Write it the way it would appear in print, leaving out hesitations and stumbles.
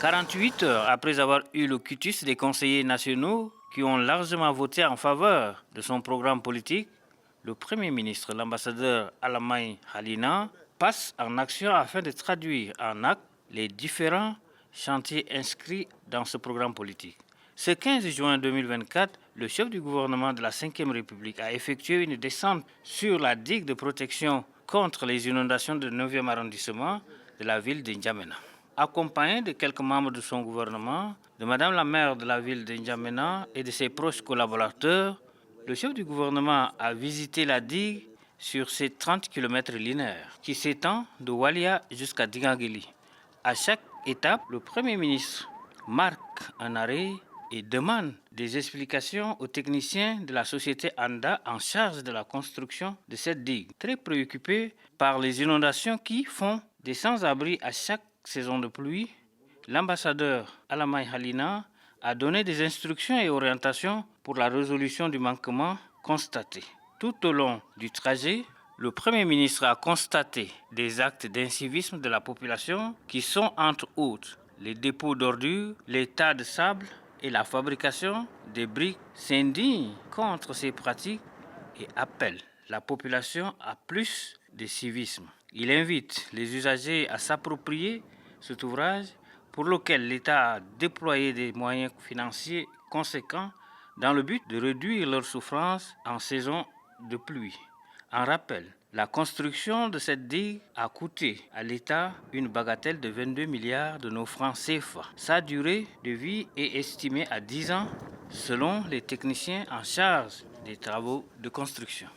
48 heures après avoir eu le quitus des conseillers nationaux qui ont largement voté en faveur de son programme politique, le Premier ministre, l'ambassadeur Alamai Halina, passe en action afin de traduire en actes les différents chantiers inscrits dans ce programme politique. Ce 15 juin 2024, le chef du gouvernement de la Ve République a effectué une descente sur la digue de protection contre les inondations du 9e arrondissement de la ville de N'Djamena. Accompagné de quelques membres de son gouvernement, de Madame la maire de la ville de N'Djamena et de ses proches collaborateurs, le chef du gouvernement a visité la digue sur ses 30 km linéaires qui s'étend de Walia jusqu'à Dingangeli. À chaque étape, le Premier ministre marque un arrêt et demande des explications aux techniciens de la société ANDA en charge de la construction de cette digue, très préoccupés par les inondations qui font des sans-abri à chaque saison de pluie. L'ambassadeur Alamai Halina a donné des instructions et orientations pour la résolution du manquement constaté. Tout au long du trajet, le Premier ministre a constaté des actes d'incivisme de la population qui sont entre autres les dépôts d'ordures, les tas de sable et la fabrication des briques, s'indigne contre ces pratiques et appelle la population à plus de civisme. Il invite les usagers à s'approprier cet ouvrage pour lequel l'État a déployé des moyens financiers conséquents dans le but de réduire leur souffrance en saison de pluie. En rappel, la construction de cette digue a coûté à l'État une bagatelle de 22 milliards de nos francs CFA. Sa durée de vie est estimée à 10 ans selon les techniciens en charge des travaux de construction.